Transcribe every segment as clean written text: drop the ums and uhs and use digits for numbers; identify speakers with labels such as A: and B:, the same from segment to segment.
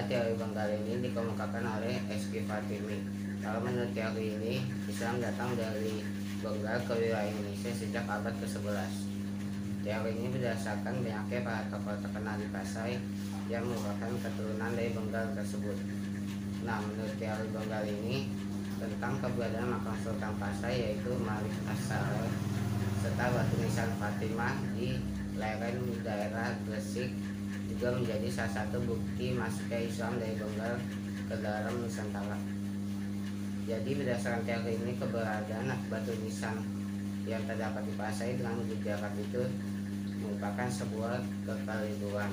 A: teori Benggal ini dikemukakan oleh S.Q. Fatimi. Kalau menurut teori ini, Islam datang dari Benggal ke wilayah Indonesia sejak abad ke-11. Teori ini berdasarkan banyaknya para tokoh terkenal di Pasai yang merupakan keturunan dari Benggal tersebut. Nah, menurut teori Benggal ini tentang keberadaan makam Sultan Pasai yaitu Malik As-Saleh serta batu nisan Fatimah di lereng daerah Gresik juga menjadi salah satu bukti masuknya Islam dari Benggal ke dalam Nusantara. Jadi berdasarkan teori ini, keberadaan batu nisan yang terdapat di Pasai dengan Gujarat itu merupakan sebuah kekeliruan.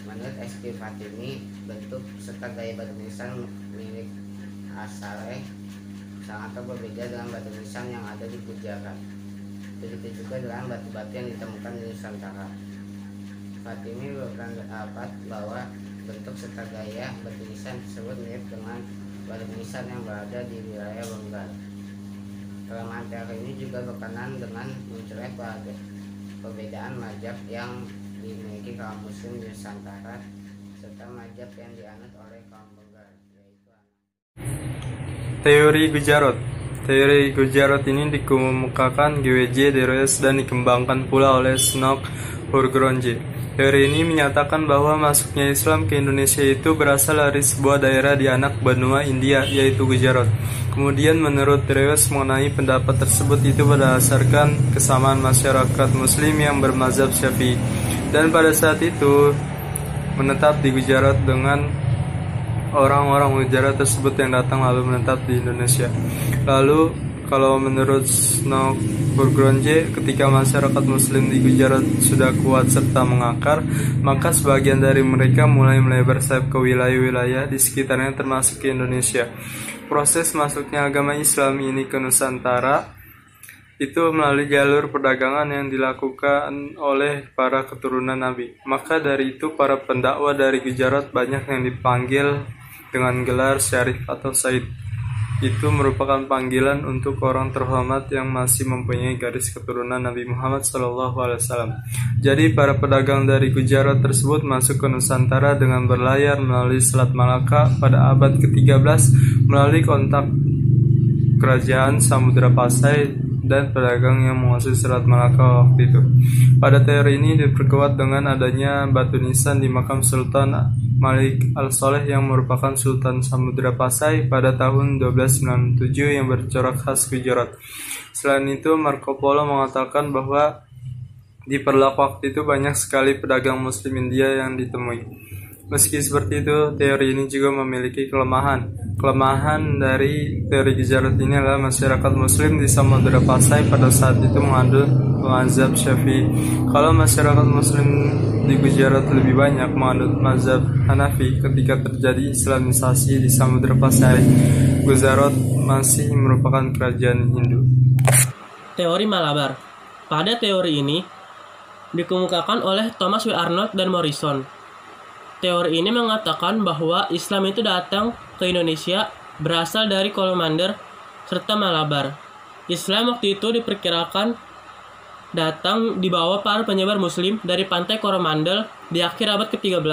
A: Menurut S.Q. Fatimi, bentuk serta gaya batu nisan milik As-Saleh sangat berbeda dengan batu nisan yang ada di Gujarat. Begitu juga dengan batu-batu yang ditemukan di Nusantara. Fatimi berpendapat bahwa bentuk serta gaya batu nisan tersebut mirip dengan batu nisan yang berada di wilayah Benggal. Kelemahan teori ini juga berkenan dengan munculnya perbedaan mazhab yang dimiliki kaum muslim di Nusantara serta mazhab yang dianut oleh kaum Benggal, yaitu
B: Teori Gujarat. Teori Gujarat ini dikemukakan G.W.J. Deroes dan dikembangkan pula oleh Snok Hurgronje. Teori ini menyatakan bahwa masuknya Islam ke Indonesia itu berasal dari sebuah daerah di anak benua India, yaitu Gujarat. Kemudian menurut Deroes mengenai pendapat tersebut itu berdasarkan kesamaan masyarakat Muslim yang bermazhab Syafi'i, dan pada saat itu menetap di Gujarat dengan orang-orang Gujarat tersebut yang datang lalu menetap di Indonesia. Lalu kalau menurut Snok Hurgronje, ketika masyarakat Muslim di Gujarat sudah kuat serta mengakar, maka sebagian dari mereka mulai melebar sayap ke wilayah-wilayah di sekitarnya termasuk ke Indonesia. Proses masuknya agama Islam ini ke Nusantara itu melalui jalur perdagangan yang dilakukan oleh para keturunan Nabi. Maka dari itu para pendakwah dari Gujarat banyak yang dipanggil dengan gelar Syarif atau Said. Itu merupakan panggilan untuk orang terhormat yang masih mempunyai garis keturunan Nabi Muhammad SAW. Jadi para pedagang dari Gujarat tersebut masuk ke Nusantara dengan berlayar melalui Selat Malaka pada abad ke-13 melalui kontak kerajaan Samudra Pasai dan pedagang yang menguasai Selat Malaka waktu itu. Pada teori ini diperkuat dengan adanya batu nisan di makam Sultan Malik Al-Saleh yang merupakan Sultan Samudra Pasai pada tahun 1297 yang bercorak khas Gujarat. Selain itu, Marco Polo mengatakan bahwa di Perlak waktu itu banyak sekali pedagang Muslim India yang ditemui. Meski seperti itu, teori ini juga memiliki kelemahan. Kelemahan dari teori Gujarat ini adalah masyarakat Muslim di Samudra Pasai pada saat itu mengandung mazhab Syafi'i. Kalau masyarakat Muslim di Gujarat lebih banyak menganut mazhab Hanafi, ketika terjadi Islamisasi di Samudra Pasai, Gujarat masih merupakan kerajaan Hindu.
C: Teori Malabar. Pada teori ini dikemukakan oleh Thomas W. Arnold dan Morrison. Teori ini mengatakan bahwa Islam itu datang ke Indonesia berasal dari Coromandel serta Malabar. Islam waktu itu diperkirakan datang di bawah para penyebar Muslim dari pantai Coromandel di akhir abad ke-13.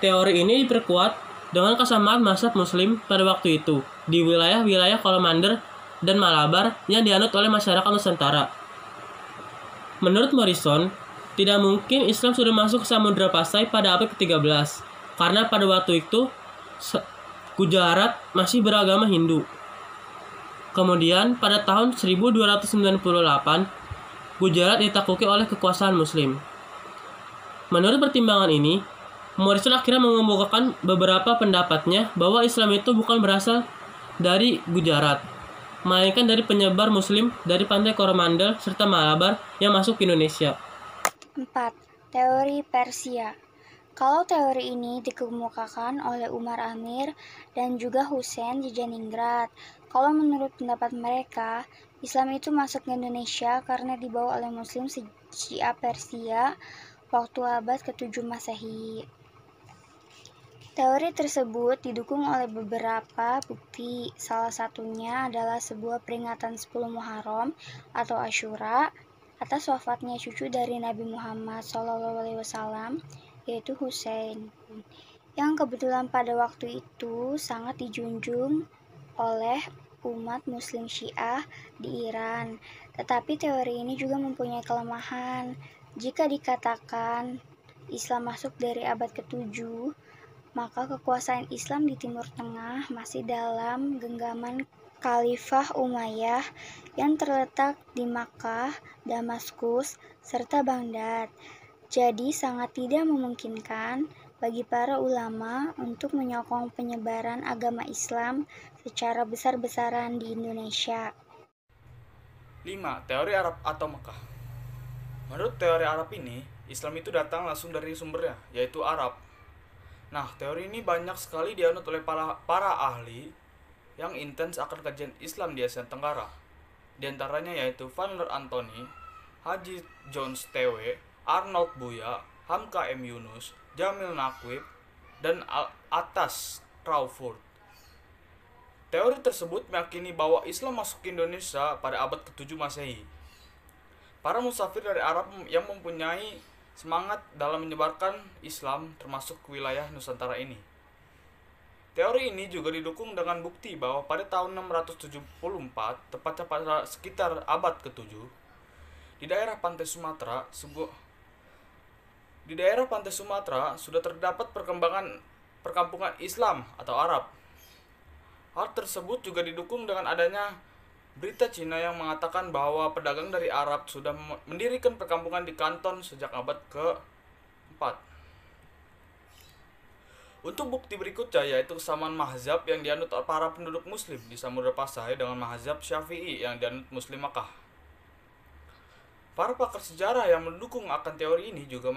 C: Teori ini diperkuat dengan kesamaan mazhab Muslim pada waktu itu di wilayah-wilayah Coromandel dan Malabar yang dianut oleh masyarakat Nusantara. Menurut Morrison, tidak mungkin Islam sudah masuk ke Samudra Pasai pada abad ke-13 karena pada waktu itu Gujarat masih beragama Hindu. Kemudian pada tahun 1298 Gujarat ditakluki oleh kekuasaan Muslim. Menurut pertimbangan ini, Morrison akhirnya mengemukakan beberapa pendapatnya bahwa Islam itu bukan berasal dari Gujarat, melainkan dari penyebar Muslim dari pantai Coromandel serta Malabar yang masuk ke Indonesia.
D: 4. Teori Persia. Kalau teori ini dikemukakan oleh Umar Amir dan juga Hussein di Janingrad. Kalau menurut pendapat mereka, Islam itu masuk ke Indonesia karena dibawa oleh Muslim Syiah Persia waktu abad ke-7 Masehi. Teori tersebut didukung oleh beberapa bukti. Salah satunya adalah sebuah peringatan 10 Muharram atau Asyura atas wafatnya cucu dari Nabi Muhammad SAW, yaitu Hussein. yang kebetulan pada waktu itu sangat dijunjung oleh umat Muslim Syiah di Iran. Tetapi teori ini juga mempunyai kelemahan. Jika dikatakan Islam masuk dari abad ke-7, maka kekuasaan Islam di Timur Tengah masih dalam genggaman Khalifah Umayyah yang terletak di Makkah, Damaskus, serta Baghdad. Jadi sangat tidak memungkinkan bagi para ulama untuk menyokong penyebaran agama Islam secara besar-besaran di Indonesia.
E: 5. Teori Arab atau Mekah. Menurut teori Arab ini, Islam itu datang langsung dari sumbernya, yaitu Arab. Nah, teori ini banyak sekali dianut oleh para ahli yang intens akan kajian Islam di Asia Tenggara. Di antaranya yaitu Van der Anthony, Haji Jones TW, Arnold Buya, Hamka M. Yunus, Jamil Naquib, dan Atas Crawford. Teori tersebut meyakini bahwa Islam masuk ke Indonesia pada abad ke-7 Masehi. Para musafir dari Arab yang mempunyai semangat dalam menyebarkan Islam termasuk ke wilayah Nusantara ini. Teori ini juga didukung dengan bukti bahwa pada tahun 674, tepatnya pada sekitar abad ke-7, di daerah pantai Sumatera sudah terdapat perkampungan Islam atau Arab. Hal tersebut juga didukung dengan adanya berita Cina yang mengatakan bahwa pedagang dari Arab sudah mendirikan perkampungan di Kanton sejak abad ke-4. Untuk bukti berikutnya yaitu kesamaan mazhab yang dianut para penduduk muslim di Samudra Pasai dengan mazhab Syafi'i yang dianut muslim Makkah. Para pakar sejarah yang mendukung akan teori ini juga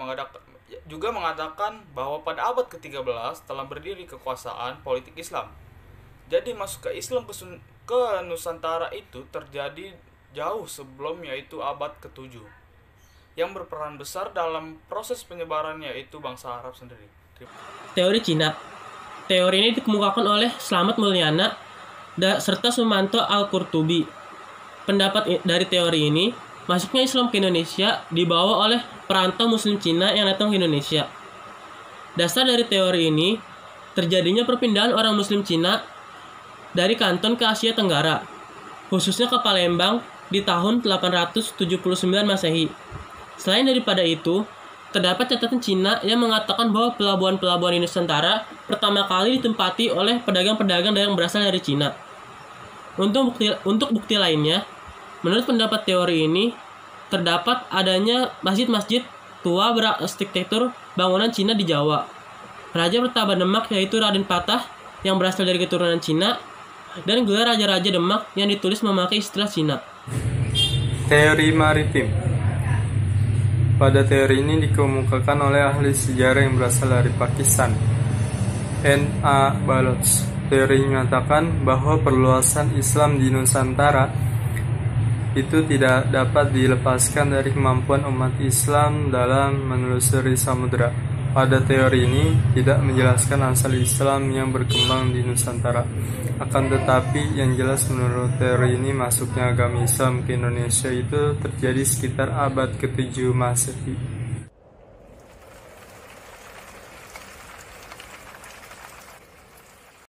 E: mengatakan bahwa pada abad ke-13 telah berdiri kekuasaan politik Islam. Jadi masuk ke Islam ke Nusantara itu terjadi jauh sebelum yaitu abad ke-7. Yang berperan besar dalam proses penyebarannya yaitu bangsa Arab sendiri.
C: Teori Cina. Teori ini dikemukakan oleh Slamet Mulyana serta Sumanto Al-Qurtubi. Pendapat dari teori ini, masuknya Islam ke Indonesia dibawa oleh perantau Muslim Cina yang datang ke Indonesia. Dasar dari teori ini, terjadinya perpindahan orang Muslim Cina dari Kanton ke Asia Tenggara, khususnya ke Palembang di tahun 879 Masehi. Selain daripada itu, terdapat catatan Cina yang mengatakan bahwa pelabuhan-pelabuhan di Nusantara pertama kali ditempati oleh pedagang-pedagang yang berasal dari Cina. Untuk bukti lainnya, menurut pendapat teori ini, terdapat adanya masjid-masjid tua berarsitektur bangunan Cina di Jawa. Raja Pertaba Demak yaitu Raden Patah yang berasal dari keturunan Cina, dan gelar Raja-Raja Demak yang ditulis memakai istilah Cina.
B: Teori maritim. Pada teori ini dikemukakan oleh ahli sejarah yang berasal dari Pakistan, N.A. Baloch. Teori menyatakan bahwa perluasan Islam di Nusantara itu tidak dapat dilepaskan dari kemampuan umat Islam dalam menelusuri samudera. Pada teori ini tidak menjelaskan asal Islam yang berkembang di Nusantara. Akan tetapi yang jelas menurut teori ini masuknya agama Islam ke Indonesia itu terjadi sekitar abad ke-7 Masehi.